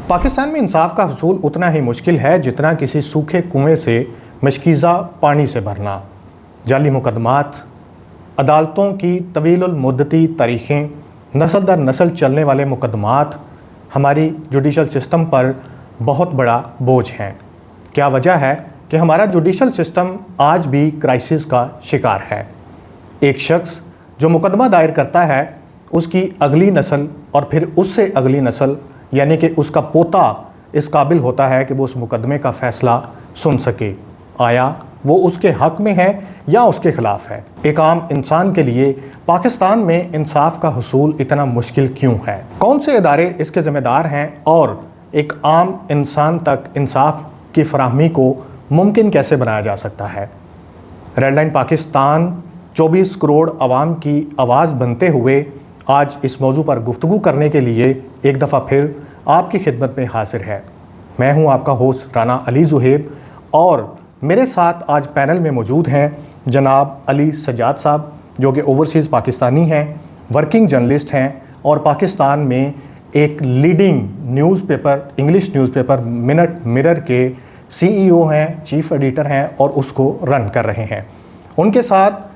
पाकिस्तान में इंसाफ का हसूल उतना ही मुश्किल है जितना किसी सूखे कुएं से मशकीज़ा पानी से भरना। जाली मुकदमात, अदालतों की तवील मुद्दती तारीखें, नस्ल दर नस्ल चलने वाले मुकदमात हमारी जुडिशल सिस्टम पर बहुत बड़ा बोझ हैं। क्या वजह है कि हमारा जुडिशल सिस्टम आज भी क्राइसिस का शिकार है। एक शख्स जो मुकदमा दायर करता है, उसकी अगली नस्ल और फिर उससे अगली नस्ल यानी कि उसका पोता इस काबिल होता है कि वो उस मुकदमे का फ़ैसला सुन सके, आया वो उसके हक़ में है या उसके ख़िलाफ़ है। एक आम इंसान के लिए पाकिस्तान में इंसाफ का हसूल इतना मुश्किल क्यों है? कौन से इदारे इसके ज़िम्मेदार हैं और एक आम इंसान तक इंसाफ की फराहमी को मुमकिन कैसे बनाया जा सकता है? रेड लाइन पाकिस्तान 24 करोड़ आवाम की आवाज़ बनते हुए आज इस मौजू पर गुफ्तगू करने के लिए एक दफ़ा फिर आपकी खिदमत में हाजिर है। मैं हूं आपका होस्ट राना अली ज़ुहैब और मेरे साथ आज पैनल में मौजूद हैं जनाब अली सज्जाद साहब, जो कि ओवरसीज़ पाकिस्तानी हैं, वर्किंग जर्नलिस्ट हैं और पाकिस्तान में एक leading newspaper, English newspaper minute mirror के CEO हैं, चीफ़ एडिटर हैं और उसको रन कर रहे हैं। उनके साथ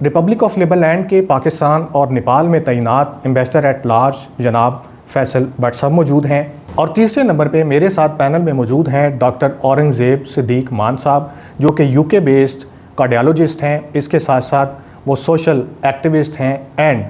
रिपब्लिक ऑफ लिबरलैंड के पाकिस्तान और नेपाल में तैनात एम्बेसडर एट लार्ज जनाब फैसल भट्ट साहब मौजूद हैं और तीसरे नंबर पे मेरे साथ पैनल में मौजूद हैं डॉक्टर औरंगज़ेब सिद्दीक मान साहब, जो कि UK बेस्ड कार्डियोलॉजिस्ट हैं। इसके साथ साथ वो सोशल एक्टिविस्ट हैं एंड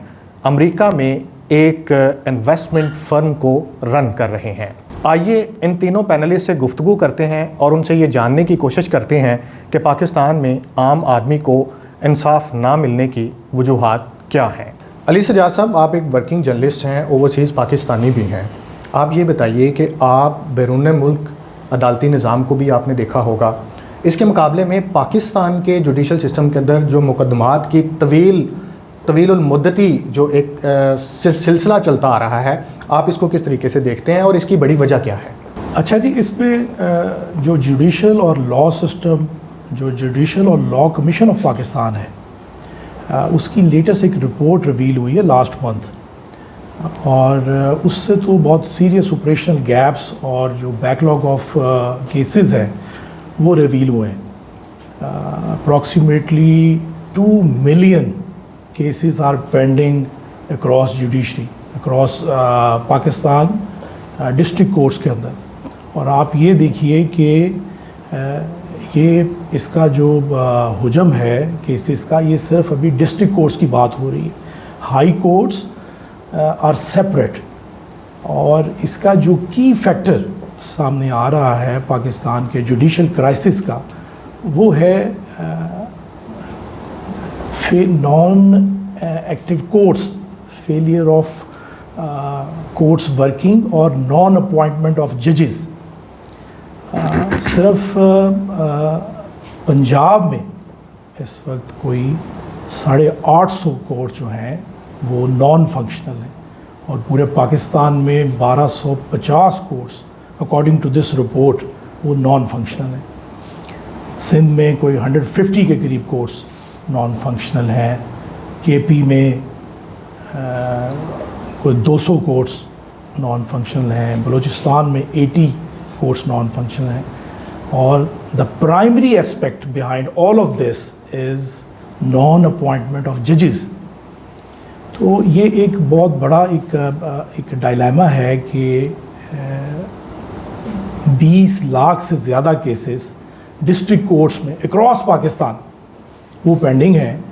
अमेरिका में एक इन्वेस्टमेंट फर्म को रन कर रहे हैं। आइए इन तीनों पैनलिस्ट से गुफ्तगू करते हैं और उनसे ये जानने की कोशिश करते हैं कि पाकिस्तान में आम आदमी को इंसाफ ना मिलने की वजूहात क्या हैं। अली सज्जाद साहब, आप एक वर्किंग जर्नलिस्ट हैं, ओवरसीज़ पाकिस्तानी भी हैं। आप ये बताइए कि आप बैरून मुल्क अदालती निज़ाम को भी आपने देखा होगा, इसके मुकाबले में पाकिस्तान के जुडिशल सिस्टम के अंदर जो मुकदमात की तवील मुद्दती जो एक सिलसिला चलता आ रहा है, आप इसको किस तरीके से देखते हैं और इसकी बड़ी वजह क्या है? अच्छा जी, इसमें जो जुडिशल और लॉ सिस्टम, जो जुडिशल और लॉ कमीशन ऑफ पाकिस्तान है, उसकी लेटेस्ट एक रिपोर्ट रिवील हुई है लास्ट मंथ और उससे तो बहुत सीरियस ऑपरेशनल गैप्स और जो बैकलॉग ऑफ केसेस है वो रिवील हुए हैं। Approximately 2 million cases are pending across judiciary, across Pakistan district courts के अंदर। और आप ये देखिए कि ये इसका जो हुजम है केसेस का, ये सिर्फ अभी डिस्ट्रिक्ट कोर्ट्स की बात हो रही है। हाई कोर्ट्स आर सेपरेट और इसका जो की फैक्टर सामने आ रहा है पाकिस्तान के जुडिशल क्राइसिस का, वो है non active courts, failure of courts working और नॉन अपॉइंटमेंट ऑफ जजेस। सिर्फ पंजाब में इस वक्त कोई 850 कोर्ट जो हैं वो नॉन फंक्शनल हैं और पूरे पाकिस्तान में 1250 courts according to this report वो नॉन फंक्शनल हैं। सिंध में कोई 150 के करीब कोर्ट्स नॉन फंक्शनल हैं। KP में कोई 200 कोर्ट्स नॉन फंक्शनल हैं। बलूचिस्तान में 80 कोर्ट्स नॉन फंक्शनल हैं। और the primary aspect behind all of this is non appointment of जजेस। तो ये एक बहुत बड़ा एक डायलेमा है कि 20 लाख से ज़्यादा केसेस डिस्ट्रिक्ट कोर्ट्स में अक्रॉस पाकिस्तान वो पेंडिंग हैं।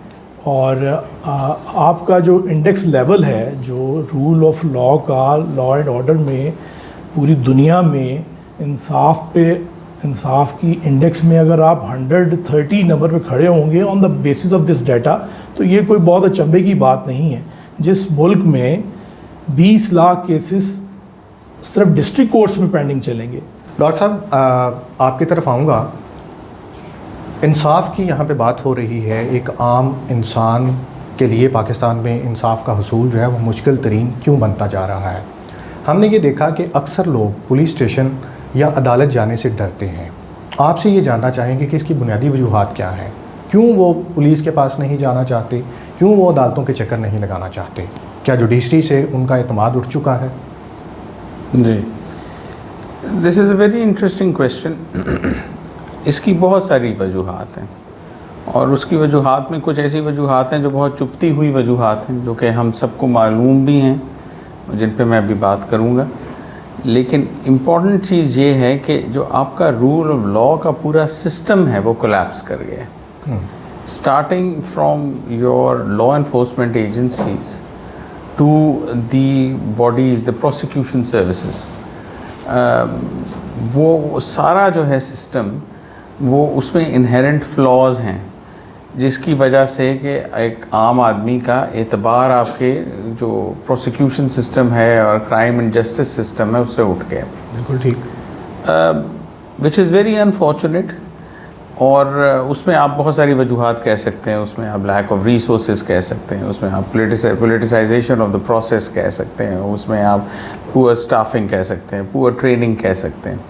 और आपका जो इंडेक्स लेवल है, जो रूल ऑफ लॉ का, लॉ एंड ऑर्डर में पूरी दुनिया में इंसाफ की इंडेक्स में अगर आप 130 नंबर पे खड़े होंगे on the basis of this data, तो ये कोई बहुत अचंभे की बात नहीं है। जिस मुल्क में 20 लाख केसेस सिर्फ डिस्ट्रिक्ट कोर्ट्स में पेंडिंग चलेंगे। डॉक्टर साहब, आपकी तरफ आऊँगा। इंसाफ की यहाँ पे बात हो रही है। एक आम इंसान के लिए पाकिस्तान में इंसाफ का हसूल जो है वो मुश्किल तरीन क्यों बनता जा रहा है? हमने ये देखा कि अक्सर लोग पुलिस स्टेशन या अदालत जाने से डरते हैं। आपसे ये जानना चाहेंगे कि इसकी बुनियादी वजूहात क्या हैं? क्यों वो पुलिस के पास नहीं जाना चाहते? क्यों वो अदालतों के चक्कर नहीं लगाना चाहते? क्या जुडिशरी से उनका एतमाद उठ चुका है? जी, this is a very interesting question. इसकी बहुत सारी वजूहात हैं, और उसकी वजूहात में कुछ ऐसी वजूहात हैं जो बहुत चुपती हुई वजूहात हैं, जो कि हम सबको मालूम भी हैं, जिन पे मैं अभी बात करूँगा। लेकिन इम्पॉर्टेंट चीज़ ये है कि जो आपका रूल ऑफ लॉ का पूरा सिस्टम है वो कोलैप्स कर गया है, starting from your law enforcement agencies to the bodies, the prosecution services. वो सारा जो है सिस्टम, वो उसमें इनहेरेंट फ्लॉज हैं, जिसकी वजह से कि एक आम आदमी का एतबार आपके जो प्रोसिक्यूशन सिस्टम है और क्राइम एंड जस्टिस सिस्टम है उससे उठ गया। बिल्कुल ठीक। Which is very unfortunate. और उसमें आप बहुत सारी वजूहात कह सकते हैं, उसमें आप लैक ऑफ रिसोर्सेज कह सकते हैं, उसमें आप पोलिटिसाइजेशन ऑफ द प्रोसेस कह सकते हैं, उसमें आप पुअर स्टाफिंग कह सकते हैं, पुअर ट्रेनिंग कह सकते हैं।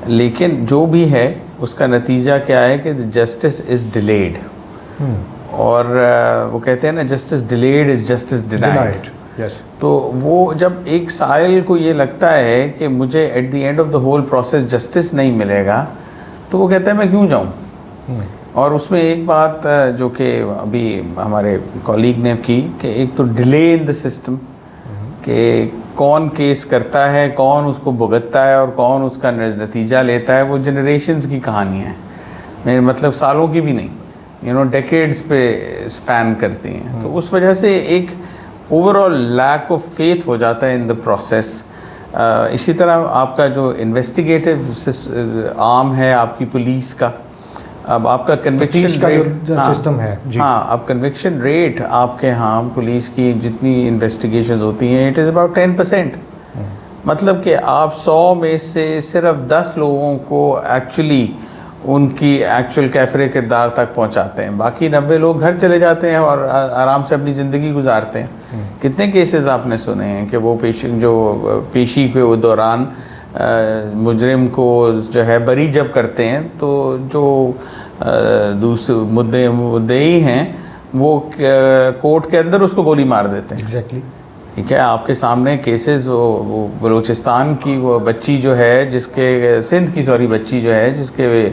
लेकिन जो भी है उसका नतीजा क्या है कि जस्टिस इज़ डिलेड। और वो कहते हैं ना, justice delayed is justice denied. Yes. तो वो जब एक साइल को ये लगता है कि मुझे at the end of the whole process justice नहीं मिलेगा, तो वो कहता है मैं क्यों जाऊं। और उसमें एक बात जो कि अभी हमारे कॉलीग ने की, कि एक तो डिले इन द सिस्टम, कि कौन केस करता है, कौन उसको भुगतता है और कौन उसका नतीजा लेता है, वो जनरेशन्स की कहानियाँ हैं। मेरे मतलब सालों की भी नहीं, डेकेड्स पे स्पैन करती हैं। तो उस वजह से एक ओवरऑल लैक ऑफ फेथ हो जाता है इन द प्रोसेस। इसी तरह आपका जो इन्वेस्टिगेटिव आर्म है आपकी पुलिस का, अब आपका कन्विक्शन का रेट, जो सिस्टम है जी। हाँ, अब कन्विक्शन रेट आपके यहाँ पुलिस की जितनी इन्वेस्टिगेशंस होती हैं, इट इज़ अबाउट 10%। मतलब कि आप 100 में से सिर्फ 10 लोगों को एक्चुअली उनकी एक्चुअल कैफरे किरदार तक पहुंचाते हैं, बाकी 90 लोग घर चले जाते हैं और आराम से अपनी ज़िंदगी गुजारते हैं। कितने केसेस आपने सुने हैं कि वो पेशी के दौरान मुजरिम को जो है बरी जब करते हैं, तो जो दूसरे मुद्दई हैं वो कोर्ट के अंदर उसको गोली मार देते हैं। एग्जैक्टली। ठीक है, आपके सामने केसेस, वो बलूचिस्तान की वो बच्ची जो है, जिसके सिंध की बच्ची जो है, जिसके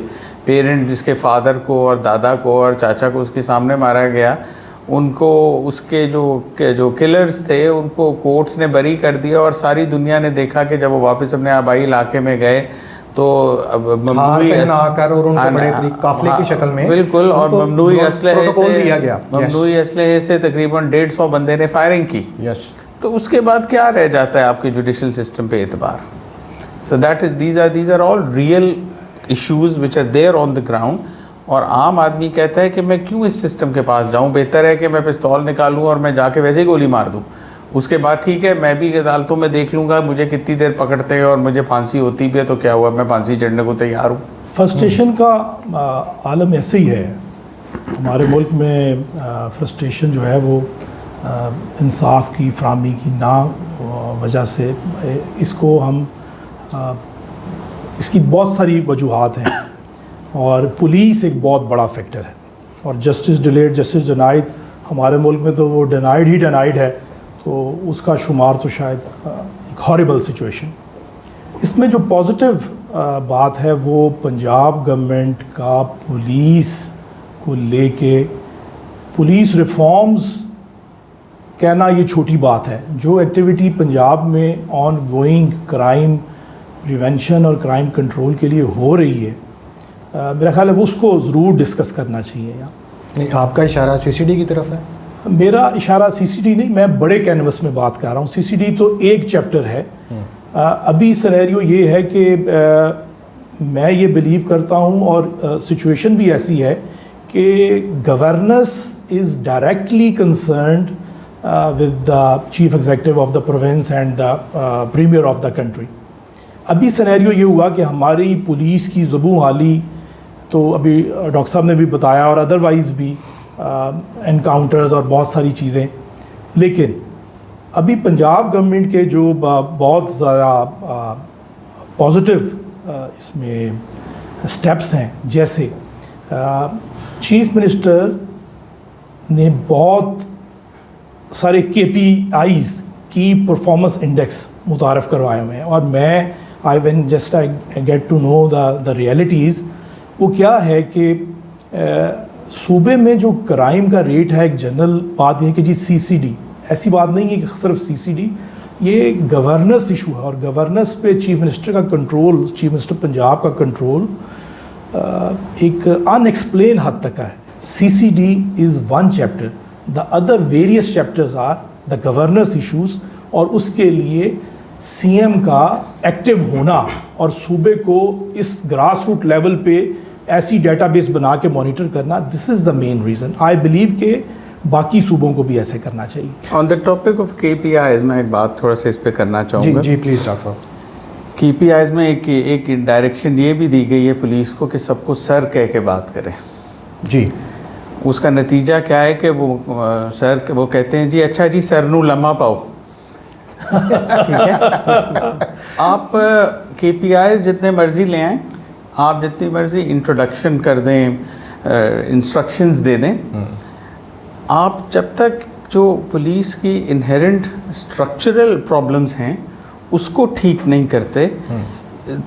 पेरेंट, जिसके फादर को और दादा को और चाचा को उसके सामने मारा गया, उनको उसके जो किलर्स थे उनको कोर्ट्स ने बरी कर दिया। और सारी दुनिया ने देखा कि जब वो वापस अपने आबाई इलाके में गए तो ममनूई आकर और उनको बड़े काफिले की शक्ल में बिल्कुल, और ममनूई असलहे से तकरीबन 150 बंदे ने फायरिंग की। यस। तो उसके बाद क्या रह जाता है आपके जुडिशल सिस्टम पे एतबार। So that is these are all real issues which are there on the ground. और आम आदमी कहता है कि मैं क्यों इस सिस्टम के पास जाऊं, बेहतर है कि मैं पिस्तौल निकालूं और मैं जाके वैसे ही गोली मार दूं। उसके बाद ठीक है, मैं भी अदालतों में देख लूँगा मुझे कितनी देर पकड़ते हैं और मुझे फांसी होती भी है तो क्या हुआ, मैं फांसी चढ़ने को तैयार हूँ। फ्रस्ट्रेशन का आलम ऐसे ही है हमारे मुल्क में। फ्रस्ट्रेशन जो है वो इंसाफ की फराहमी की ना वजह से, इसको हम इसकी बहुत सारी वजूहात हैं, और पुलिस एक बहुत बड़ा फैक्टर है। और जस्टिस डिलेड, जस्टिस डिनाइड, हमारे मुल्क में तो वो डिनाइड ही डिनाइड है, तो उसका शुमार तो शायद एक हॉरिबल सिचुएशन। इसमें जो पॉजिटिव बात है वो पंजाब गवर्नमेंट का पुलिस को लेके, पुलिस रिफॉर्म्स कहना ये छोटी बात है। जो एक्टिविटी पंजाब में ऑन गोइंग क्राइम प्रिवेंशन और क्राइम कंट्रोल के लिए हो रही है, मेरा ख्याल है वो उसको ज़रूर डिस्कस करना चाहिए यहाँ। नहीं, आपका इशारा सीसीडी की तरफ है। मेरा इशारा सीसीडी नहीं, मैं बड़े कैनवस में बात कर रहा हूँ। सीसीडी तो एक चैप्टर है। अभी सिनेरियो ये है कि मैं ये बिलीव करता हूँ, और सिचुएशन भी ऐसी है कि governance is directly concerned with the chief executive of the province and the premier of the country. अभी सिनेरियो ये हुआ कि हमारी पुलिस की ज़ुबू हाली, तो अभी डॉक्टर साहब ने भी बताया, और अदरवाइज़ भी एनकाउंटर्स और बहुत सारी चीज़ें। लेकिन अभी पंजाब गवर्नमेंट के जो बहुत ज़्यादा पॉजिटिव इसमें स्टेप्स हैं, जैसे चीफ मिनिस्टर ने बहुत सारे KPIs की परफॉर्मेंस इंडेक्स मुतारफ़ करवाए हुए हैं, और मैं when just I get to know the realities, वो क्या है कि सूबे में जो क्राइम का रेट है, एक जनरल बात यह है कि जी CCD, ऐसी बात नहीं है कि सिर्फ CCD, ये गवर्नेंस इशू है और गवर्नेंस पे चीफ मिनिस्टर का कंट्रोल, चीफ मिनिस्टर पंजाब का कंट्रोल एक अनएक्सप्लेन हद तक का है। CCD is one chapter, the other various chapters are the governance issues, और उसके लिए CM का एक्टिव होना और सूबे को इस ग्रास रूट लेवल पे ऐसी डेटाबेस बना के मॉनिटर करना, this is the main reason. I believe के बाकी सूबों को भी ऐसे करना चाहिए। On the topic of KPIs मैं एक बात थोड़ा सा इस पे करना चाहूँगा। जी प्लीज़ डॉक्टर। KPIs में एक डायरेक्शन ये भी दी गई है पुलिस को कि सबको सर कह के बात करें। जी। उसका नतीजा क्या है कि वो वो कहते हैं जी अच्छा जी सर नू लम्हा पाओ। ठीक है। आप KPIs जितने मर्जी ले आएँ, आप जितनी मर्जी इंट्रोडक्शन कर दें, इंस्ट्रक्शंस दे दें, आप जब तक जो पुलिस की इनहेरेंट स्ट्रक्चरल प्रॉब्लम्स हैं उसको ठीक नहीं करते,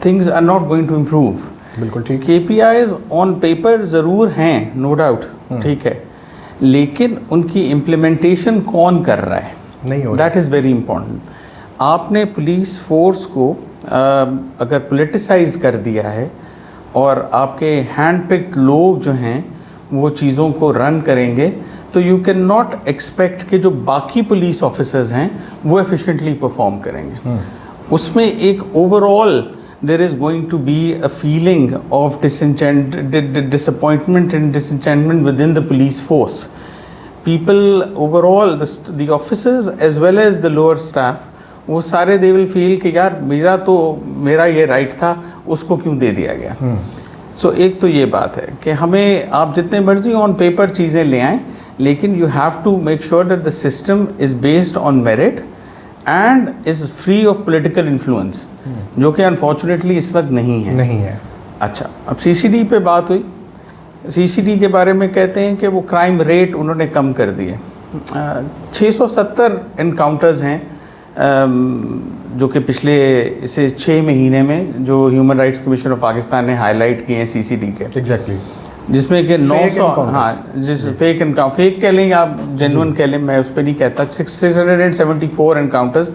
things are not going to improve. बिल्कुल ठीक। KPIs ऑन पेपर ज़रूर हैं, नो डाउट, ठीक है, लेकिन उनकी इम्प्लीमेंटेशन कौन कर रहा है, नहीं हो, दैट इज़ वेरी इंपॉर्टेंट। आपने पुलिस फोर्स को अगर पोलिटिसाइज कर दिया है और आपके हैंड पिक्ड लोग जो हैं वो चीज़ों को रन करेंगे, तो यू कैन नॉट एक्सपेक्ट कि जो बाकी पुलिस ऑफिसर्स हैं वो एफिशिएंटली परफॉर्म करेंगे। उसमें एक overall there is going to be a feeling of disappointment and disenchantment within the police force. People overall, the officers as well as the lower staff, वो सारे they will feel कि यार मेरा ये right था, उसको क्यों दे दिया गया। सो एक तो ये बात है कि हमें आप जितने मर्जी ऑन पेपर चीज़ें ले आएँ, लेकिन you have to make sure that the system is based on merit and is free of political influence, जो कि अनफॉर्चुनेटली इस वक्त नहीं है। अच्छा, अब CCD पे बात हुई। CCD के बारे में कहते हैं कि वो क्राइम रेट उन्होंने कम कर दिए। 670 एनकाउंटर्स हैं जो कि पिछले इसे 6 महीने में जो human rights commission of Pakistan ने हाईलाइट किए हैं CCD के, एग्जैक्टली, जिसमें कि 900, हाँ, जिस फेक कह लेंगे आप, जेन्युइन कह लें, मैं उस पर नहीं कहता, 674 एनकाउंटर्स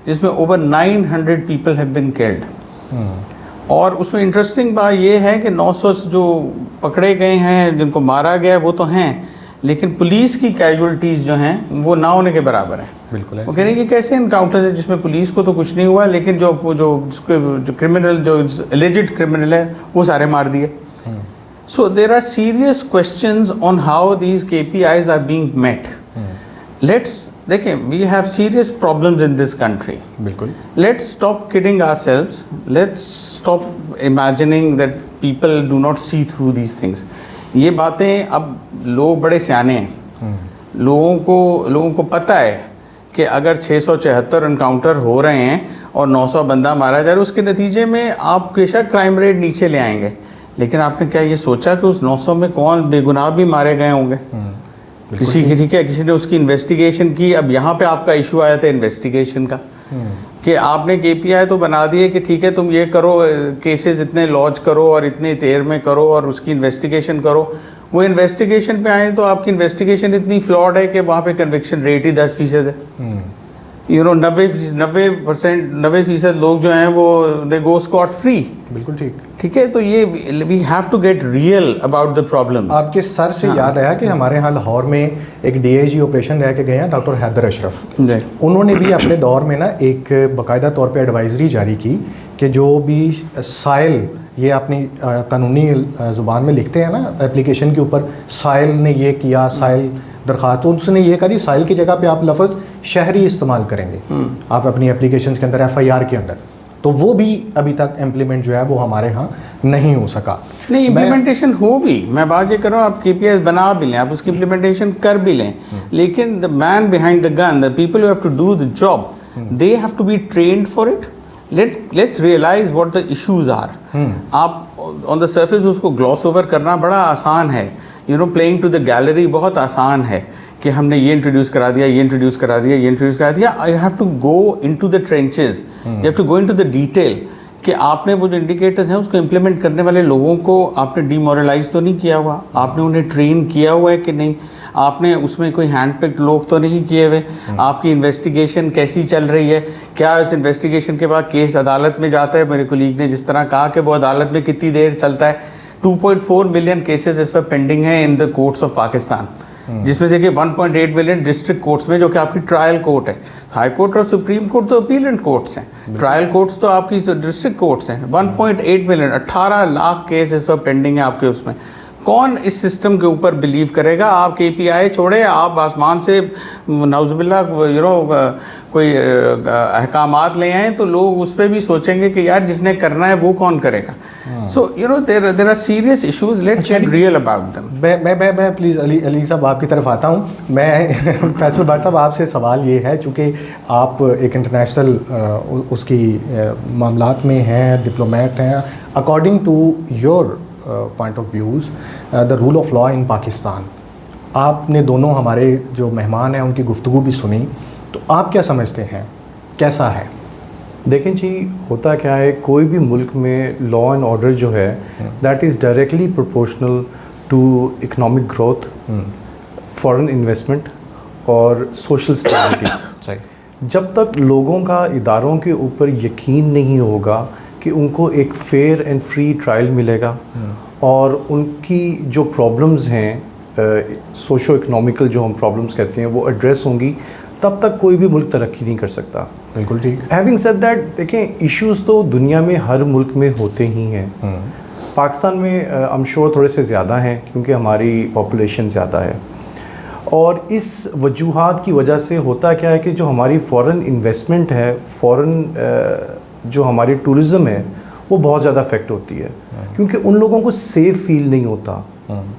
जिसमें over 900 people have been killed. और उसमें इंटरेस्टिंग बात ये है कि 900 जो पकड़े गए हैं, जिनको मारा गया है, वो तो हैं, लेकिन पुलिस की कैजुअलिटीज़ जो हैं वो ना होने के बराबर हैं। बिल्कुल। वो कह रहे हैं कि कैसे इनकाउंटर है जिसमें पुलिस को तो कुछ नहीं हुआ, लेकिन जो क्रिमिनल, जो एलिजिड क्रिमिनल है, वो सारे मार दिए। So there are serious questions on how these KPIs are being met. देखें, we have serious problems in this country. बिल्कुल। Let's stop kidding ourselves. Let's stop imagining that people do not see through these things. ये बातें, अब लोग बड़े सियाने हैं, लोगों को पता है कि अगर 674 एनकाउंटर हो रहे हैं और 900 बंदा मारा जा रहा है, उसके नतीजे में आप बेशक क्राइम रेट नीचे ले आएंगे, लेकिन आपने क्या ये सोचा कि उस 900 में कौन बेगुनाह भी मारे गए होंगे? किसी की, ठीक है, किसी ने उसकी इन्वेस्टिगेशन की। अब यहाँ पे आपका इशू आया था इन्वेस्टिगेशन का, कि आपने KPI तो बना दिए कि ठीक है तुम ये करो, केसेस इतने लॉन्च करो और इतने देर में करो और उसकी इन्वेस्टिगेशन करो। वो इन्वेस्टिगेशन पे आए तो आपकी इन्वेस्टिगेशन इतनी फ्लॉड है कि वहाँ पे कन्विक्शन रेट ही 10% है। 90% लोग जो हैं वो दे गो स्कॉट फ्री। बिल्कुल ठीक। ठीक है, तो ये we have to get real about the problems. आपके सर से याद आया कि हमारे यहाँ लाहौर में एक DIG ऑपरेशन रह के गए हैं डॉक्टर हैदर अशरफ। उन्होंने भी अपने दौर में ना एक बाकायदा तौर पे एडवाइजरी जारी की कि जो भी साइल, ये अपनी कानूनी ज़ुबान में लिखते हैं ना एप्लीकेशन के ऊपर, साइल ने ये किया, साइल दरख्वास्त, तो उसने ये करी साइल की जगह पे आप लफ्ज़ शहरी इस्तेमाल करेंगे आप अपनी एप्लीकेशन के अंदर, FIR के अंदर, तो वो भी अभी तक इम्प्लीमेंट जो है वो हमारे यहाँ नहीं हो सका। नहीं, इम्प्लीमेंटेशन हो भी, मैं बात ये कर रहा हूँ, आप KPIs बना भी लें, आप उसकी इम्प्लीमेंटेशन कर भी लें, लेकिन the man behind the gun, the people who have to do the job, they have to be trained for it. Let's realise what the issues are. आप ऑन द सरफेस उसको ग्लॉस ओवर करना बड़ा आसान है, playing to the gallery बहुत आसान है कि हमने ये इंट्रोड्यूस करा दिया, ये इंट्रोड्यूस करा दिया, ये इंट्रोड्यूस करा दिया। I have to go into the trenches, you have to go into the detail कि आपने वो जो इंडिकेटर्स हैं उसको इम्प्लीमेंट करने वाले लोगों को आपने डीमोरलाइज तो नहीं किया हुआ, आपने उन्हें ट्रेन किया हुआ है कि नहीं, आपने उसमें कोई हैंड पिक्ड लोग तो नहीं किए हुए, आपकी इन्वेस्टिगेशन कैसी चल रही है, क्या इस इन्वेस्टिगेशन के बाद केस अदालत में जाता है, मेरे कोलीग ने जिस तरह कहा कि वो अदालत में कितनी देर चलता है। 2.4 मिलियन केसेस इस पर पेंडिंग हैं in the courts of Pakistan, जिसमें से कि 1.8 मिलियन डिस्ट्रिक्ट कोर्ट्स में, जो कि आपकी ट्रायल कोर्ट है। हाई कोर्ट और सुप्रीम कोर्ट तो अपीलेंट कोर्ट्स हैं, ट्रायल कोर्ट्स तो आपकी डिस्ट्रिक्ट कोर्ट्स हैं। 1.8 मिलियन 18 लाख केस इस पर पेंडिंग है आपके उसमें। कौन इस सिस्टम के ऊपर बिलीव करेगा? आप KPI छोड़े, आप आसमान से नाउजुबिल्ला कोई अहकामात ले आए तो लोग उस पर भी सोचेंगे कि यार जिसने करना है वो कौन करेगा। So there are serious issues, let's get real about them. मैं प्लीज़ अली साहब आपकी तरफ आता हूँ। मैं फैसल भट्ट साहब आपसे सवाल ये है, चूँकि आप एक इंटरनेशनल उसकी मामलात में हैं, डिप्लोमेट हैं, according to your point of views the rule of law in Pakistan, आपने दोनों हमारे जो मेहमान हैं उनकी गुफ्तगू भी सुनी, तो आप क्या समझते हैं कैसा है? देखें जी, होता क्या है, कोई भी मुल्क में लॉ एंड ऑर्डर जो है that is directly proportional to economic growth, foreign investment और सोशल स्टेबिलिटी। सही। जब तक लोगों का इदारों के ऊपर यकीन नहीं होगा कि उनको एक फेयर एंड फ्री ट्रायल मिलेगा और उनकी जो प्रॉब्लम्स हैं, सोशो इकोनॉमिकल जो हम प्रॉब्लम्स कहते हैं, वो एड्रेस होंगी, तब तक कोई भी मुल्क तरक्की नहीं कर सकता। बिल्कुल ठीक। हैविंग सेड दैट, देखें इश्यूज़ तो दुनिया में हर मुल्क में होते ही हैं। पाकिस्तान में आई एम श्योर थोड़े से ज़्यादा हैं क्योंकि हमारी पॉपुलेशन ज़्यादा है, और इस वजूहात की वजह से होता क्या है कि जो हमारी फ़ॉरेन इन्वेस्टमेंट है, फ़ॉरेन जो हमारी टूरिज़म है, वो बहुत ज़्यादा अफेक्ट होती है क्योंकि उन लोगों को सेफ़ फील नहीं होता।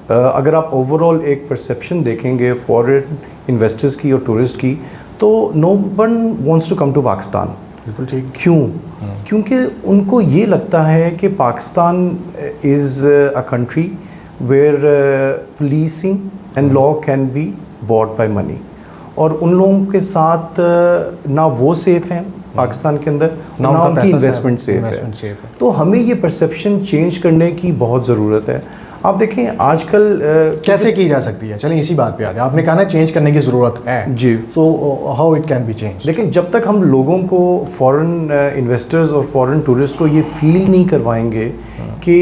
अगर आप ओवरऑल एक परसेप्शन देखेंगे फॉरेन इन्वेस्टर्स की और टूरिस्ट की, तो no one wants to come to Pakistan. बिल्कुल ठीक। क्यों? क्योंकि उनको ये लगता है कि Pakistan is a country where policing and law can be bought by money, और उन लोगों के साथ ना वो सेफ़ हैं पाकिस्तान के अंदर, ना उनकी इन्वेस्टमेंट सेफ है। तो हमें ये परसेप्शन चेंज करने की बहुत ज़रूरत है। आप देखें आजकल कैसे की जा सकती है? चलें इसी बात पे आ जाए। आपने कहा ना चेंज करने की ज़रूरत है जी, so how it can be change? लेकिन जब तक हम लोगों को, फॉरेन इन्वेस्टर्स और फॉरेन टूरिस्ट को ये फील नहीं करवाएंगे कि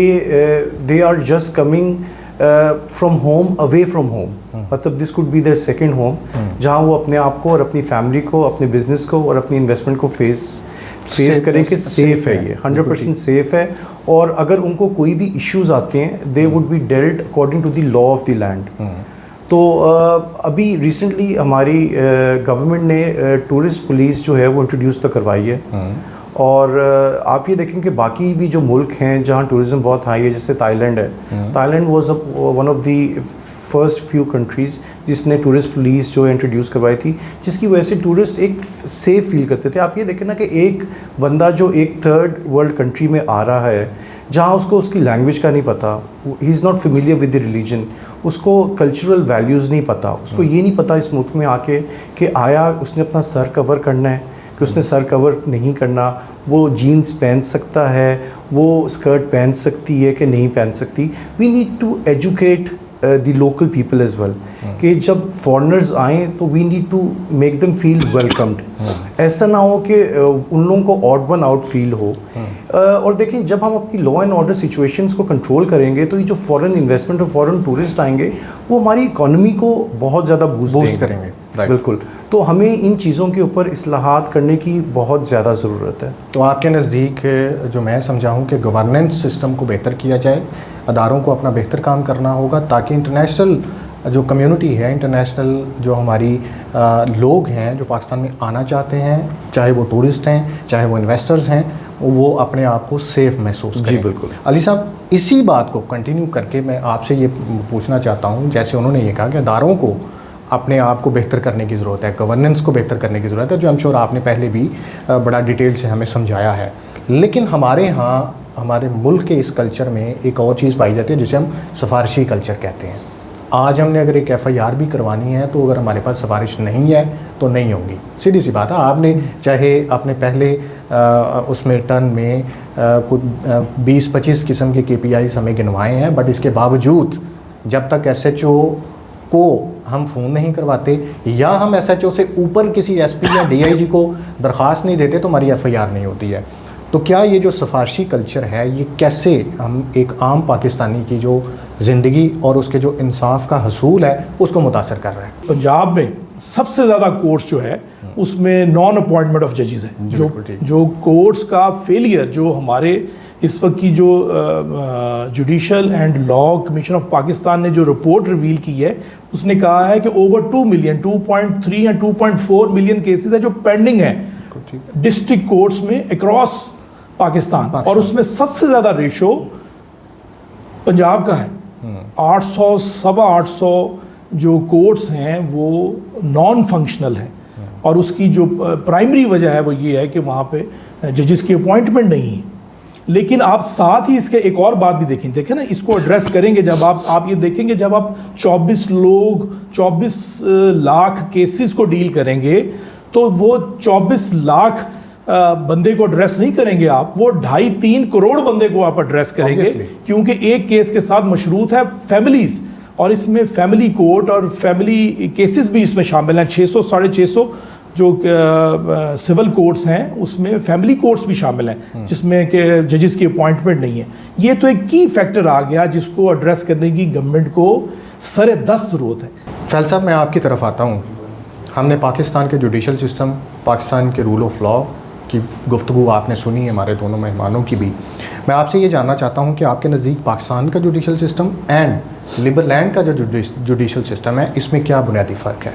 they are just coming from home, away from home, मतलब this could be their second home, जहां वो अपने आप को और अपनी फैमिली को, अपने बिजनेस को और अपनी इन्वेस्टमेंट को फेस करें कि सेफ़ है, ये 100% सेफ़ है, और अगर उनको कोई भी इश्यूज आते हैं they would be dealt according to the law of the land. तो अभी रिसेंटली हमारी गवर्नमेंट ने टूरिस्ट पुलिस जो है वो इंट्रोड्यूस तो करवाई है, और आप ये देखें कि बाकी भी जो मुल्क हैं जहाँ टूरिज़म बहुत हाई है, जैसे थाईलैंड है, Thailand was one of the first few countries जिसने टूरिस्ट पुलिस जो इंट्रोड्यूस करवाई थी, जिसकी वजह से टूरिस्ट एक सेफ़ फील करते थे। आप ये देखें ना कि एक बंदा जो एक थर्ड वर्ल्ड कंट्री में आ रहा है, जहाँ उसको उसकी लैंग्वेज का नहीं पता, he is not familiar with the religion, उसको कल्चरल वैल्यूज़ नहीं पता, उसको ये नहीं पता इस मुल्क में आके कि आया उसने अपना सर कवर करना है कि उसने सर कवर नहीं करना, वो जीन्स पहन सकता है, वो स्कर्ट पहन सकती है कि नहीं पहन सकती। We need to educate the local people as well, कि जब फॉरेनर्स आएँ तो we need to make them feel welcomed. ऐसा ना हो कि उन लोगों को ऑड वन आउट फील हो। और देखें, जब हम अपनी लॉ एंड ऑर्डर सिचुएशंस को कंट्रोल करेंगे तो ये जो फॉरेन इन्वेस्टमेंट और फॉरेन टूरिस्ट आएंगे वो हमारी इकोनॉमी को बहुत ज़्यादा बूस्ट करेंगे। बिल्कुल। तो हमें इन चीज़ों के ऊपर इस्लाहात करने की बहुत ज़्यादा ज़रूरत है। तो आपके नज़दीक जो मैं समझा हूँ कि गवर्नेंस सिस्टम को बेहतर किया जाए, अदारों को अपना बेहतर काम करना होगा, ताकि इंटरनेशनल जो कम्युनिटी है, इंटरनेशनल जो हमारी लोग हैं जो पाकिस्तान में आना चाहते हैं, चाहे वो टूरिस्ट हैं चाहे वो इन्वेस्टर्स हैं, वो अपने आप को सेफ़ महसूस करें। जी बिल्कुल। अली साहब, इसी बात को कंटिन्यू करके मैं आपसे ये पूछना चाहता हूँ, जैसे उन्होंने ये कहा कि अदारों को अपने आप को बेहतर करने की ज़रूरत है, गवर्नेंस को बेहतर करने की ज़रूरत है, जो आई एम श्योर आपने पहले भी बड़ा डिटेल से हमें समझाया है। लेकिन हमारे यहाँ, हमारे मुल्क के इस कल्चर में एक और चीज़ पाई जाती है जिसे हम सिफारिशी कल्चर कहते हैं। आज हमने अगर एक FIR भी करवानी है तो अगर हमारे पास सिफारिश नहीं है तो नहीं होंगी। सीधी सी बात है, आपने चाहे आपने पहले उसमें टर्न में कुछ 20-25 किस्म के KPIs हमें गिनवाए हैं, बट इसके बावजूद जब तक SHO को हम फ़ोन नहीं करवाते या हम SHO से ऊपर किसी SP या DIG को दरख्वास्त नहीं देते तो हमारी FIR नहीं होती है। तो क्या ये जो सिफारशी कल्चर है ये कैसे हम एक आम पाकिस्तानी की जो ज़िंदगी और उसके जो इंसाफ का हसूल है उसको मुतासर कर रहा है? पंजाब में सबसे ज़्यादा कोर्ट्स जो है उसमें नॉन अपॉइंटमेंट ऑफ जजेस है। जो कोर्ट्स का फेलियर, जो हमारे इस वक्त की जो judicial and law commission of Pakistan ने जो रिपोर्ट रिवील की है, उसने कहा है कि ओवर 2 मिलियन 2.3 या 2.4 मिलियन केसेस है जो पेंडिंग है डिस्ट्रिक्ट कोर्ट्स में अक्रॉस पाकिस्तान, और उसमें सबसे ज़्यादा रेशो पंजाब का है। 800 सवा 800 जो कोर्ट्स हैं वो नॉन फंक्शनल हैं, और उसकी जो प्राइमरी वजह है वो ये है कि वहाँ पे जजेस की अपॉइंटमेंट नहीं है। लेकिन आप साथ ही इसके एक और बात भी देखें ना, इसको एड्रेस करेंगे जब आप ये देखेंगे, जब आप 24 लाख केसेस को डील करेंगे तो वो 24 लाख बंदे को एड्रेस नहीं करेंगे आप, वो 2.5-3 करोड़ बंदे को आप एड्रेस करेंगे। क्योंकि एक केस के साथ मशरूत है फैमिलीज, और इसमें फैमिली कोर्ट और फैमिली केसेस भी इसमें शामिल हैं। 600-650 जो सिविल कोर्ट्स हैं उसमें फैमिली कोर्ट्स भी शामिल हैं जिसमें कि जजेस की अपॉइंटमेंट नहीं है। ये तो एक की फैक्टर आ गया जिसको एड्रेस करने की गवर्नमेंट को सरे-दस्त ज़रूरत है। फैल साहब, मैं आपकी तरफ आता हूँ। हमने पाकिस्तान के जुडिशल सिस्टम, पाकिस्तान के रूल ऑफ लॉ की गुफ्तगू आपने सुनी है, हमारे दोनों मेहमानों की भी। मैं आपसे ये जानना चाहता हूँ कि आपके नज़दीक पाकिस्तान का जुडिशल सिस्टम एंड लिबरलैंड का जो जुडिशल सिस्टम है, इसमें क्या बुनियादी फ़र्क है?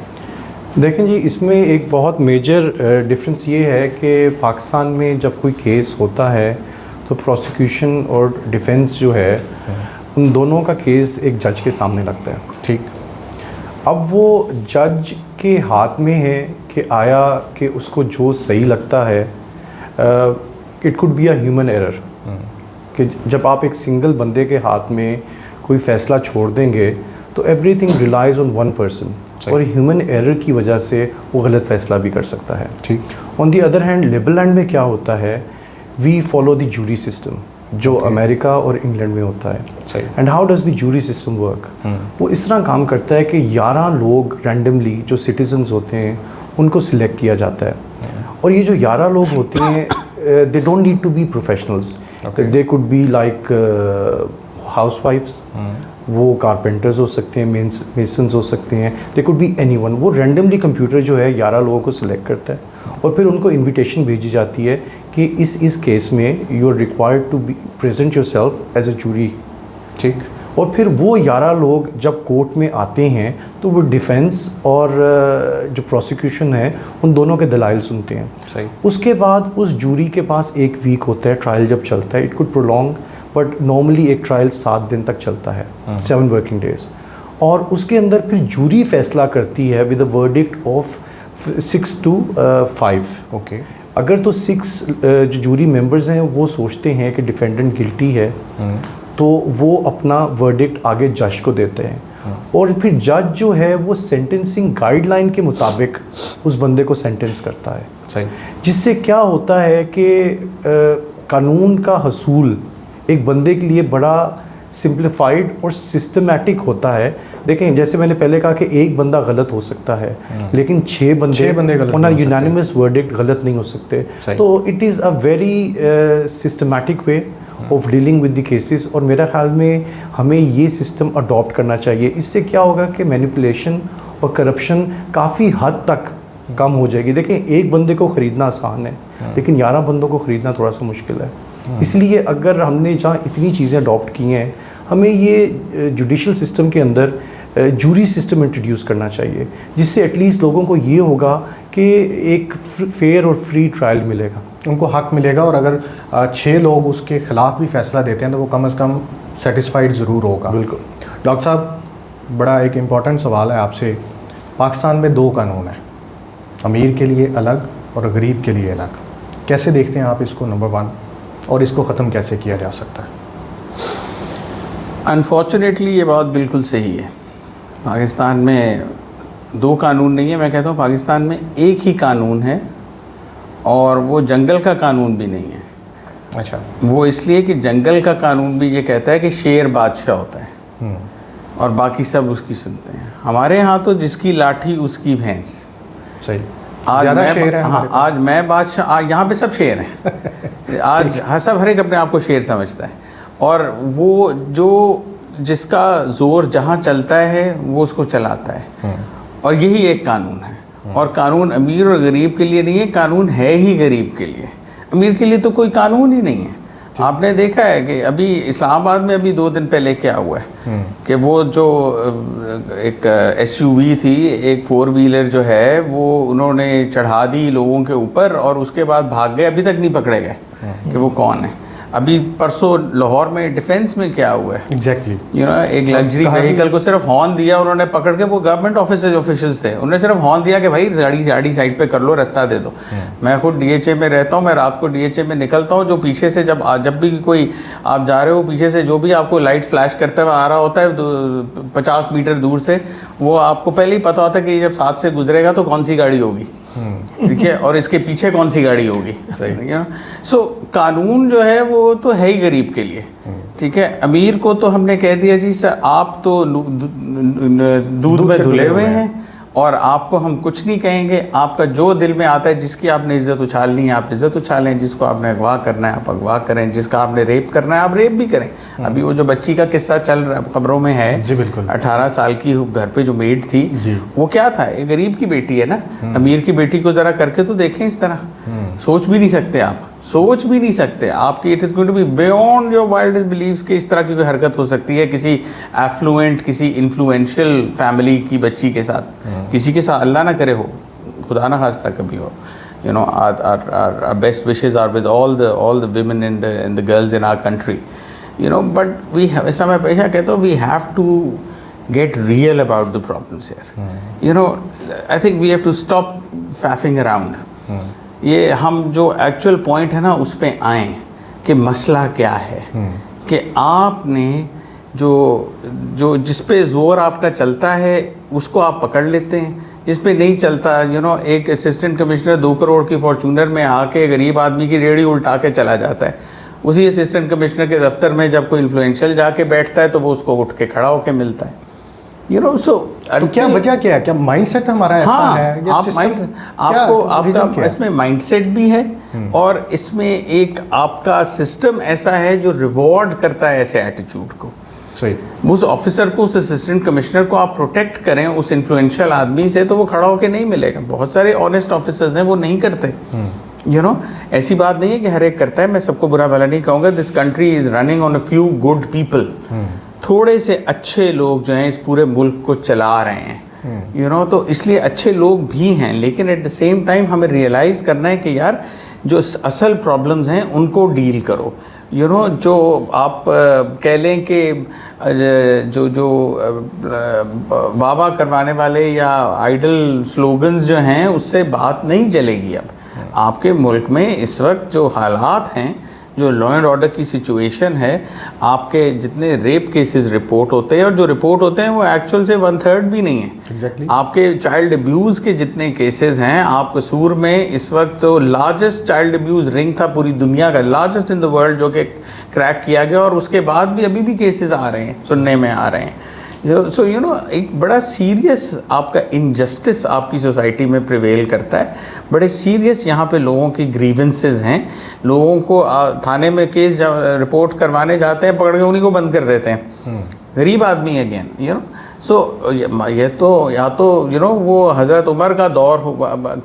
देखें जी, इसमें एक बहुत मेजर डिफरेंस ये है कि पाकिस्तान में जब कोई केस होता है तो प्रोसिक्यूशन और डिफेंस जो है उन दोनों का केस एक जज के सामने लगता है। ठीक। अब वो जज के हाथ में है कि आया कि उसको जो सही लगता है, it could be a human error, कि जब आप एक सिंगल बंदे के हाथ में कोई फ़ैसला छोड़ देंगे तो everything relies on one person, और ह्यूमन एरर की वजह से वो गलत फ़ैसला भी कर सकता है। ठीक। On the other hand Liberland में क्या होता है, we follow the jury system जो अमेरिका और इंग्लैंड में होता है। And how does the jury system work? वो इस तरह काम करता है कि 11 लोग रैंडमली जो सिटीजन्स होते हैं उनको सिलेक्ट किया जाता है, और ये जो 11 लोग होते हैं they don't need to be professionals, they could be like हाउसवाइफ्स, वो कारपेंटर्स हो सकते हैं, मेसन्स हो सकते हैं, दे कुड बी एनीवन। वो रैंडमली कंप्यूटर जो है 11 लोगों को सिलेक्ट करता है, और फिर उनको इनविटेशन भेजी जाती है कि इस केस में you are required to be present yourself as a jury. ठीक। और फिर वो 11 लोग जब कोर्ट में आते हैं तो वो डिफेंस और जो प्रोसिक्यूशन है उन दोनों के दलाइल सुनते हैं। सही। उसके बाद उस जूरी के पास एक वीक होता है, ट्रायल जब चलता है, it could prolong, but normally एक ट्रायल 7 दिन तक चलता है, 7 वर्किंग डेज, और उसके अंदर फिर जूरी फैसला करती है with a verdict of 6 to 5। Okay. अगर तो 6 जो जूरी मेंबर्स हैं वो सोचते हैं कि डिफेंडेंट गिल्टी है तो वो अपना वर्डिक्ट आगे जज को देते हैं, और फिर जज जो है वो सेंटेंसिंग गाइडलाइन के मुताबिक उस बंदे को सेंटेंस करता है। सही। जिससे क्या होता है कि कानून का हसूल एक बंदे के लिए बड़ा सिंप्लीफाइड और सिस्टमैटिक होता है। देखें, जैसे मैंने पहले कहा कि एक बंदा गलत हो सकता है, लेकिन 6 बंदे ऑन अ यूनानिमस वर्डिक्ट गलत नहीं हो सकते। तो it is a very systematic way of dealing with the cases, और मेरा ख्याल में हमें ये सिस्टम अडॉप्ट करना चाहिए। इससे क्या होगा कि मैनिपुलेशन और करप्शन काफ़ी हद तक कम हो जाएगी। देखें, एक बंदे को ख़रीदना आसान है, लेकिन 11 बंदों को ख़रीदना थोड़ा सा मुश्किल है। इसलिए अगर हमने जहाँ इतनी चीज़ें अडॉप्ट की हैं, हमें ये जुडिशल सिस्टम के अंदर जूरी सिस्टम इंट्रोड्यूस करना चाहिए, जिससे एटलीस्ट लोगों को ये होगा कि एक फेयर और फ्री ट्रायल मिलेगा, उनको हक मिलेगा, और अगर 6 लोग उसके ख़िलाफ़ भी फैसला देते हैं तो वो कम से कम सेटिस्फाइड ज़रूर होगा। बिल्कुल। डॉक्टर साहब, बड़ा एक इम्पॉर्टेंट सवाल है आपसे। पाकिस्तान में 2 कानून हैं, अमीर के लिए अलग और गरीब के लिए अलग। कैसे देखते हैं आप इसको, नंबर 1, और इसको ख़त्म कैसे किया जा सकता है? अनफॉर्चुनेटली ये बात बिल्कुल सही है। पाकिस्तान में दो कानून नहीं है, मैं कहता हूँ पाकिस्तान में एक ही कानून है, और वो जंगल का कानून भी नहीं है। अच्छा। वो इसलिए कि जंगल का कानून भी ये कहता है कि शेर बादशाह होता है और बाकी सब उसकी सुनते हैं। हमारे यहाँ तो जिसकी लाठी उसकी भैंस। सही। आज ज़्यादा मैं, शेर है हाँ, आज मैं बादशाह, यहाँ पे सब शेर हैं। आज हाँ, सब हर एक अपने आप को शेर समझता है, और वो जो जिसका जोर जहाँ चलता है वो उसको चलाता है, और यही एक कानून है। और कानून अमीर और गरीब के लिए नहीं है, कानून है ही गरीब के लिए। अमीर के लिए तो कोई कानून ही नहीं है। आपने देखा है कि अभी इस्लामाबाद में अभी 2 दिन पहले क्या हुआ है कि वो जो एक SUV थी, एक 4 व्हीलर जो है, वो उन्होंने चढ़ा दी लोगों के ऊपर और उसके बाद भाग गए। अभी तक नहीं पकड़े गए कि वो कौन है। अभी परसों लाहौर में डिफेंस में क्या हुआ है, एग्जैक्टली, एक लग्जरी व्हीकल को सिर्फ हॉर्न दिया उन्होंने पकड़ के, वो गवर्नमेंट ऑफिशियल्स थे, उन्होंने सिर्फ हॉर्न दिया कि भाई गाड़ी साइड पे कर लो, रास्ता दे दो। मैं खुद DHA में रहता हूँ, मैं रात को DHA में निकलता हूँ, जो पीछे से जब भी कोई आप जा रहे हो, पीछे से जो भी आपको लाइट फ्लैश करता हुआ आ रहा होता है 50 मीटर दूर से, वो आपको पहले ही पता होता है कि जब साथ से गुजरेगा तो कौन सी गाड़ी होगी, ठीक है, और इसके पीछे कौन सी गाड़ी होगी। सो कानून जो है वो तो है ही गरीब के लिए, ठीक है। अमीर को तो हमने कह दिया जी सर आप तो दूध में धुले हुए हैं और आपको हम कुछ नहीं कहेंगे, आपका जो दिल में आता है, जिसकी आपने इज्जत उछालनी है आप इज्जत उछालें, जिसको आपने अगवा करना है आप अगवा करें, जिसका आपने रेप करना है आप रेप भी करें। अभी वो जो बच्ची का किस्सा चल रहा है खबरों में है, जी बिल्कुल, 18 साल की घर पे जो मेड थी, वो क्या था, एक गरीब की बेटी है ना, अमीर की बेटी को जरा करके तो देखें इस तरह, सोच भी नहीं सकते आप, सोच भी नहीं सकते आपकी, it is going to be beyond your wildest believes कि इस तरह की कोई हरकत हो सकती है किसी एफ्लुएंट, किसी इन्फ्लुएंशियल फैमिली की बच्ची के साथ, किसी के साथ, अल्लाह ना करे हो, खुदा ना खास्ता कभी हो। You know, our best wishes are with all the women and the girls in our country, you know, but we have, ऐसा मैं हमेशा कहता हूँ, we have to get real about the problems here. You know, I think we have to stop faffing around. ये हम जो actual point है ना उस पर आएँ कि मसला क्या है, कि आपने जो जिस पे ज़ोर आपका चलता है उसको आप पकड़ लेते हैं, जिस पे नहीं चलता, यू नो, एक असिस्टेंट कमिश्नर 2 करोड़ की फॉर्चूनर में आके गरीब आदमी की रेहड़ी उल्टा के चला जाता है, उसी असिस्टेंट कमिश्नर के दफ्तर में जब कोई इन्फ्लुएंशियल जाके बैठता है तो वो उसको उठ के खड़ा होके मिलता है, यू नो। सो तो क्या वजह क्या है, क्या माइंडसेट हमारा ऐसा है? आपका इसमें माइंडसेट भी है और इसमें एक आपका सिस्टम ऐसा है जो रिवॉर्ड करता है ऐसे एटीट्यूड को। सही। उस ऑफिसर को, उस असिस्टेंट कमिश्नर को आप प्रोटेक्ट करें उस इन्फ्लुएंशियल आदमी से, तो वो खड़ा होके नहीं मिलेगा। बहुत सारे ऑनेस्ट ऑफिसर्स हैं वो नहीं करते, यू नो, ऐसी बात नहीं है कि हर एक करता है, मैं सबको बुरा भला नहीं कहूँगा। This country is running on a few good people, थोड़े से अच्छे लोग जो हैं इस पूरे मुल्क को चला रहे हैं, यू नो, तो इसलिए अच्छे लोग भी हैं, लेकिन एट द सेम टाइम हमें रियलाइज़ करना है कि यार जो असल प्रॉब्लम्स हैं उनको डील करो, यू नो। जो आप कह लें कि जो वाह करवाने वाले या आइडल स्लोगन्स जो हैं उससे बात नहीं चलेगी। अब आपके मुल्क में इस वक्त जो हालात हैं, जो लॉ एंड ऑर्डर की सिचुएशन है, आपके जितने रेप केसेस रिपोर्ट होते हैं और जो रिपोर्ट होते हैं वो एक्चुअल से 1/3 भी नहीं है। Exactly. आपके चाइल्ड अब्यूज़ के जितने केसेस हैं, आप कसूर में इस वक्त जो लार्जेस्ट चाइल्ड अब्यूज़ रिंग था पूरी दुनिया का, लार्जेस्ट इन द वर्ल्ड, जो कि क्रैक किया गया, और उसके बाद भी अभी भी केसेस आ रहे हैं, सुनने में आ रहे हैं। सो यू नो, एक बड़ा सीरियस आपका इनजस्टिस आपकी सोसाइटी में प्रिवेल करता है, बड़े सीरियस यहाँ पे लोगों की ग्रीवेंसेस हैं। लोगों को थाने में केस रिपोर्ट करवाने जाते हैं, पकड़ के उन्हीं को बंद कर देते हैं, गरीब आदमी अगेन, यू नो। सो ये तो या तो यू नो वो हज़रत उमर का दौर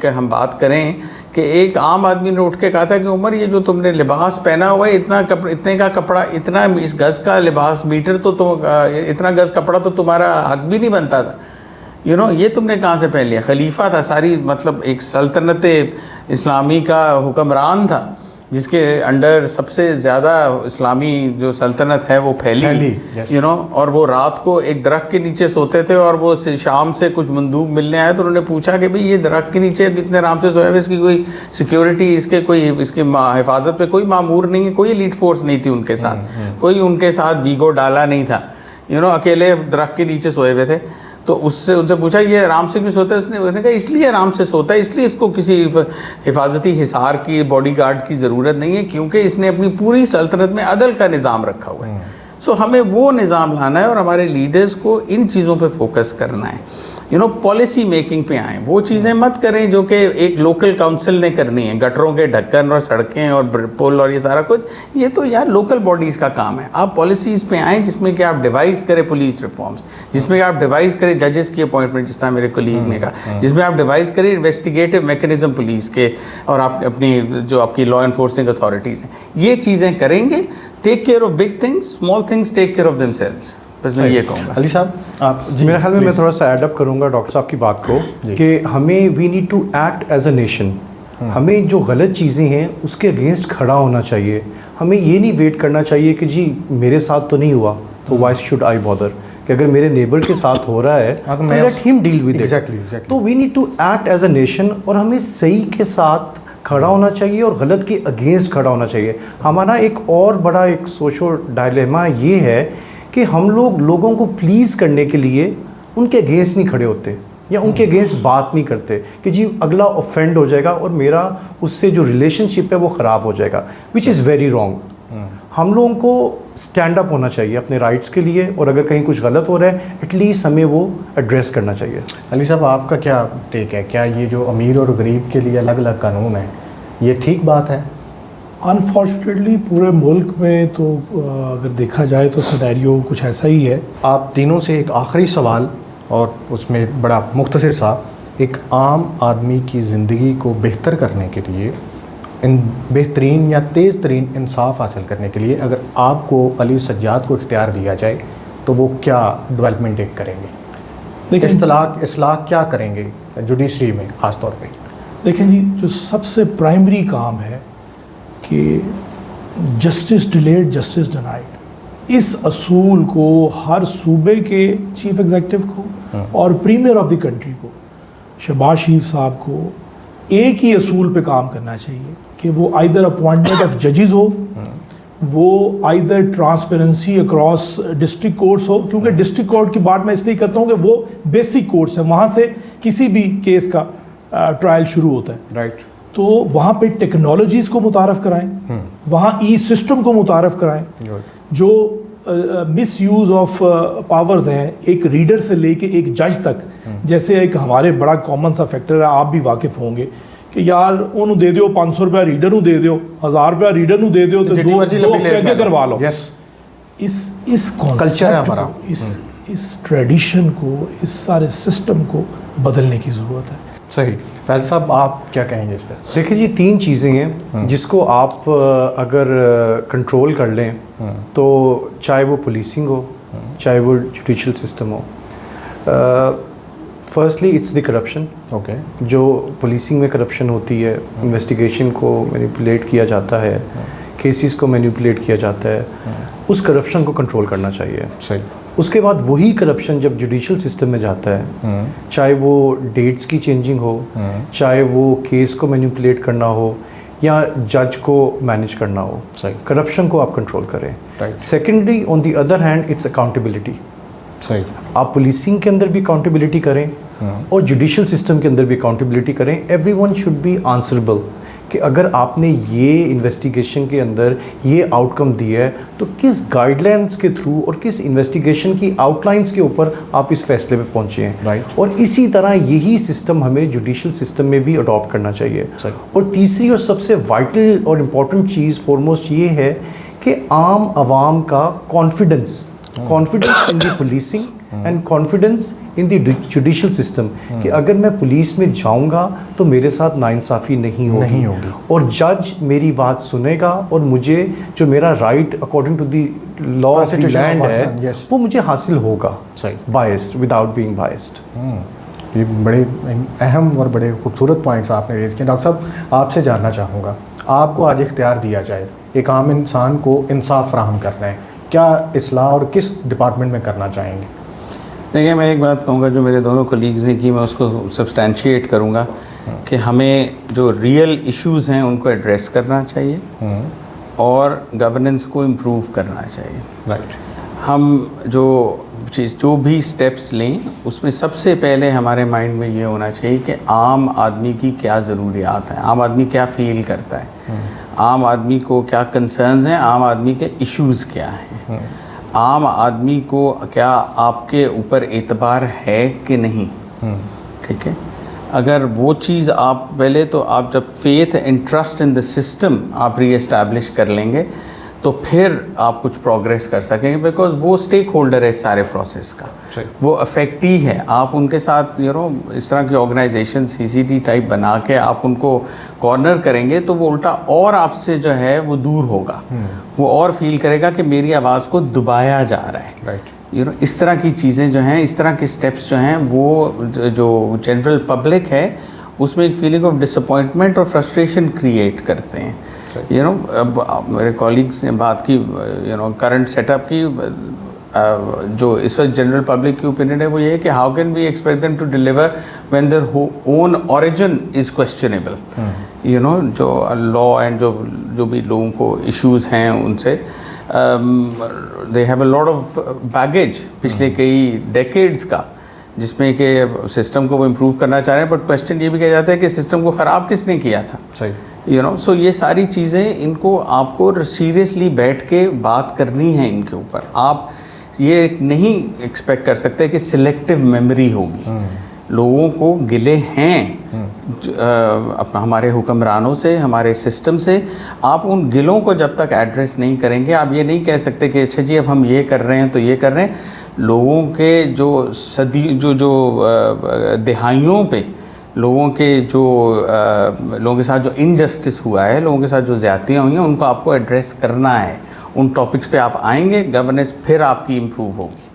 के हम बात करें कि एक आम आदमी ने उठ के कहा था कि उमर, ये जो तुमने लिबास पहना हुआ है, इतने का कपड़ा, इतना इस गज़ का लिबास मीटर, तो इतना गज़ कपड़ा तो तुम्हारा हक भी नहीं बनता था, यू नो, ये तुमने कहाँ से पहन लिया? खलीफा था, सारी मतलब एक सल्तनत इस्लामी का हुक्मरान था जिसके अंडर सबसे ज़्यादा इस्लामी जो सल्तनत है वो फैली, यू नो। और वो रात को एक दरख्त के नीचे सोते थे और वो शाम से कुछ मंदूक मिलने आए तो उन्होंने पूछा कि भाई ये दरख्त के नीचे कितने आराम से सोए हुए, इसकी कोई सिक्योरिटी, इसकी हिफाजत पे कोई मामूर नहीं है, कोई एलीट फोर्स नहीं थी उनके साथ, कोई उनके साथ वीगो डाला नहीं था, यू नो, अकेले दरख्त के नीचे सोए हुए थे। तो उससे उनसे पूछा ये आराम से क्यों सोता है, उसने कहा इसलिए आराम से सोता है, इसलिए इसको किसी हिफाजती हिसार की, बॉडीगार्ड की ज़रूरत नहीं है, क्योंकि इसने अपनी पूरी सल्तनत में अदल का निज़ाम रखा हुआ है। सो हमें वो निज़ाम लाना है और हमारे लीडर्स को इन चीज़ों पे फोकस करना है। पॉलिसी मेकिंग पे आएँ, वो चीज़ें मत करें जो कि एक लोकल काउंसिल ने करनी है, गटरों के ढक्कन और सड़कें और पुल और ये सारा कुछ, ये तो यार लोकल बॉडीज़ का काम है। आप पॉलिसीज़ पे आएँ जिसमें कि आप डिवाइस करें पुलिस रिफॉर्म्स, जिसमें कि आप डिवाइस करें जजेस की अपॉइंटमेंट, जिस तरह मेरे कोलीग ने कहा, जिसमें आप डिवाइस करें इन्वेस्टिगेटिव मैकेनिज्म पुलिस के, और आप अपनी जो आपकी लॉ एनफोर्सिंग अथॉरिटीज़ हैं, ये चीज़ें करेंगे, take care of big things, small things take care of themselves. बस मैं ये कहूँगा। अली साहब आप मेरे ख्याल में मैं थोड़ा सा ऐड अप करूँगा डॉक्टर साहब की बात को कि हमें we need to act as a nation. हमें जो गलत चीज़ें हैं उसके अगेंस्ट खड़ा होना चाहिए। हमें ये नहीं वेट करना चाहिए कि जी मेरे साथ तो नहीं हुआ तो वाई शुड आई बॉदर, कि अगर मेरे नेबर के साथ हो रहा है तो let him deal with it. तो we need to act as a nation, और हमें सही के साथ खड़ा होना चाहिए और गलत के अगेंस्ट खड़ा होना चाहिए। हमारा एक और बड़ा एक सोशल डायलेमा ये है कि हम लोगों को प्लीज़ करने के लिए उनके अगेंस्ट नहीं खड़े होते या उनके अगेंस्ट बात नहीं करते कि जी अगला ऑफेंड हो जाएगा और मेरा उससे जो रिलेशनशिप है वो ख़राब हो जाएगा, विच इज़ वेरी रॉन्ग। हम लोगों को स्टैंड अप होना चाहिए अपने राइट्स के लिए, और अगर कहीं कुछ गलत हो रहा है एटलीस्ट हमें वो एड्रेस करना चाहिए। अली साहब आपका क्या टेक है, क्या ये जो अमीर और गरीब के लिए अलग अलग कानून है ये ठीक बात है? अनफॉर्चुनेटली पूरे मुल्क में तो अगर देखा जाए तो सिनेरियो कुछ ऐसा ही है। आप तीनों से एक आखिरी सवाल, और उसमें बड़ा मुख्तसर सा, एक आम आदमी की ज़िंदगी को बेहतर करने के लिए, इन बेहतरीन या तेज़ तरीन इंसाफ हासिल करने के लिए अगर आपको अली सज्जाद को इख्तियार दिया जाए तो वो क्या डेवलपमेंट एक करेंगे? देखिए इस्लाह क्या करेंगे जुडिशरी में ख़ास तौर पे? देखें जी, जो सबसे प्राइमरी काम है कि जस्टिस डिलेड जस्टिस डिनाइड, इस असूल को हर सूबे के चीफ एग्जीक्यूटिव को और प्रीमियर ऑफ द कंट्री को, शहबाज शरीफ साहब को एक ही असूल पे काम करना चाहिए कि वो आइदर अपॉइंटमेंट ऑफ जजेस हो, वो either transparency across district courts हो, क्योंकि डिस्ट्रिक्ट कोर्ट की बात मैं इसलिए करता हूँ कि वो बेसिक कोर्ट्स हैं, वहाँ से किसी भी केस का ट्रायल शुरू होता है। राइट। तो वहाँ पे टेक्नोलॉजीज़ को मुतारफ़ कराएं, वहाँ ई सिस्टम को मुतारफ़ कराएं, जो मिस यूज़ ऑफ पावर्स हैं एक रीडर से लेके एक जज तक। जैसे एक हमारे बड़ा कॉमन सा फैक्टर है, आप भी वाकिफ़ होंगे कि यार उन्होंने दे दो 500 रुपया रीडर को दे दो, 1000 रुपया रीडर को दे दो, तो दो हफ्ते आगे करवा लो। इस कल्चर है हमारा, इस ट्रेडिशन को, इस सारे सिस्टम को बदलने की ज़रूरत है। सही। फैज़ल साहब आप क्या कहेंगे इस पर? देखिए ये तीन चीज़ें हैं जिसको आप अगर कंट्रोल कर लें तो चाहे वो पुलिसिंग हो, चाहे वो जुडिशल सिस्टम हो। Firstly it's the corruption. Okay. जो पुलिसिंग में करप्शन होती है, इन्वेस्टिगेशन को मैनिपुलेट किया जाता है, केसेस को मैनिपुलेट किया जाता है, उस करप्शन को कंट्रोल करना चाहिए। सही। उसके बाद वही करप्शन जब जुडिशल सिस्टम में जाता है, चाहे वो डेट्स की चेंजिंग हो, चाहे वो केस को मैनिपुलेट करना हो या जज को मैनेज करना हो, सही, करप्शन को आप कंट्रोल करें। Right. Secondly on the other hand it's accountability. सही। आप पुलिसिंग के अंदर भी अकाउंटेबिलिटी करें और जुडिशल सिस्टम के अंदर भी अकाउंटेबिलिटी करें। एवरीवन शुड बी आंसरेबल कि अगर आपने ये इन्वेस्टिगेशन के अंदर ये आउटकम दिया है तो किस गाइडलाइंस के थ्रू और किस इन्वेस्टिगेशन की आउटलाइंस के ऊपर आप इस फैसले पे पहुंचे हैं। राइट। और इसी तरह यही सिस्टम हमें जुडिशल सिस्टम में भी अडॉप्ट करना चाहिए। और तीसरी और सबसे वाइटल और इम्पॉर्टेंट चीज़ फॉरमोस्ट ये है कि आम आवाम का confidence in the policing and confidence in the judicial system, कि अगर मैं पुलिस में जाऊंगा तो मेरे साथ नाइंसाफ़ी नहीं होगी और जज मेरी बात सुनेगा और मुझे जो मेरा right according to the law of the land है वो मुझे हासिल होगा, बायस्ड विदाउट बीइंग बायस्ड। ये बड़े अहम और बड़े खूबसूरत पॉइंट्स आपने रेज़ किए। डॉक्टर साहब आपसे जानना चाहूँगा, आपको आज इख्तियार दिया जाए एक आम इंसान को इंसाफ फराहम करना है, क्या इस्लाह और किस डिपार्टमेंट में करना चाहेंगे? देखिए मैं एक बात कहूँगा, जो मेरे दोनों कोलीग्स ने की मैं उसको सब्सटैंशिएट करूँगा कि हमें जो रियल इश्यूज़ हैं उनको एड्रेस करना चाहिए और गवर्नेंस को इम्प्रूव करना चाहिए। राइट। हम जो भी स्टेप्स लें उसमें सबसे पहले हमारे माइंड में ये होना चाहिए कि आम आदमी की क्या ज़रूरियात हैं, आम आदमी क्या फ़ील करता है, आम आदमी को क्या कंसर्न्स हैं, आम आदमी के इश्यूज़ क्या हैं, आम आदमी को क्या आपके ऊपर एतबार है कि नहीं। ठीक है, अगर वो चीज़ आप पहले तो आप जब faith and trust in the system आप री एस्टैब्लिश कर लेंगे तो फिर आप कुछ प्रोग्रेस कर सकेंगे, बिकॉज वो स्टेक होल्डर है इस सारे प्रोसेस का, वो अफेक्टी है। आप उनके साथ इस तरह की ऑर्गेनाइजेशन CCT टाइप बना के आप उनको कॉर्नर करेंगे तो वो उल्टा और आपसे जो है वो दूर होगा, वो और फील करेगा कि मेरी आवाज़ को दबाया जा रहा है। राइट। इस तरह की चीज़ें जो हैं, इस तरह के स्टेप्स जो हैं, वो जो जनरल पब्लिक है उसमें एक फीलिंग ऑफ डिसअपॉइंटमेंट और फ्रस्ट्रेशन क्रिएट करते हैं। अब मेरे कॉलीग्स ने बात की करंट सेटअप की, जो इस वक्त जनरल पब्लिक की ओपिनियन है वो ये है कि how can we expect them to deliver when their own origin is questionable. जो लॉ एंड जो भी लोगों को इश्यूज़ हैं उनसे they have a lot of baggage पिछले कई डेकेड्स का, जिसमें कि सिस्टम को वो इम्प्रूव करना चाह रहे हैं, बट क्वेश्चन ये भी किया जाता है कि सिस्टम को ख़राब किसने किया था। सही। सो ये सारी चीज़ें इनको आपको सीरियसली बैठ के बात करनी है इनके ऊपर। आप ये नहीं एक्सपेक्ट कर सकते कि सिलेक्टिव मेमोरी होगी। लोगों को गिले हैं हमारे हुक्मरानों से, हमारे सिस्टम से। आप उन गिलों को जब तक एड्रेस नहीं करेंगे, आप ये नहीं कह सकते कि अच्छा जी अब हम ये कर रहे हैं तो ये कर रहे हैं। लोगों के जो दिहाइयों पे लोगों के साथ जो इनजस्टिस हुआ है, लोगों के साथ जो ज़्यादतियाँ हुई हैं, उनको आपको एड्रेस करना है। उन टॉपिक्स पे आप आएंगे, गवर्नेंस फिर आपकी इम्प्रूव होगी।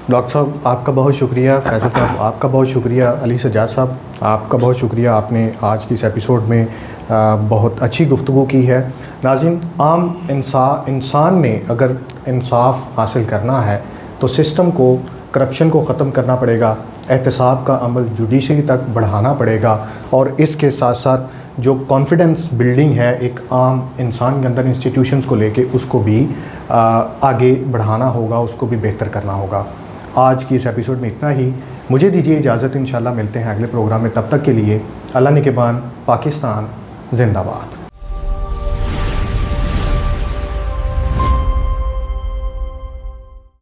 डॉक्टर साहब आपका बहुत शुक्रिया, फैसल साहब आपका बहुत शुक्रिया, अली सज्जाद साहब आपका बहुत शुक्रिया, आपने आज की इस एपिसोड में बहुत अच्छी गुफ्तगू की है। नाज़रीन, आम इंसान ने अगर इंसाफ हासिल करना है तो सिस्टम को, करप्शन को ख़त्म करना पड़ेगा, एहतसाब का अमल जुडिशरी तक बढ़ाना पड़ेगा, और इसके साथ साथ जो कॉन्फिडेंस बिल्डिंग है एक आम इंसान के अंदर इंस्टीट्यूशंस को लेके, उसको भी आगे बढ़ाना होगा, उसको भी बेहतर करना होगा। आज की इस एपिसोड में इतना ही। मुझे दीजिए इजाज़त, इंशाल्लाह मिलते हैं अगले प्रोग्राम में। तब तक के लिए अल्लाह निगहबान, पाकिस्तान जिंदाबाद।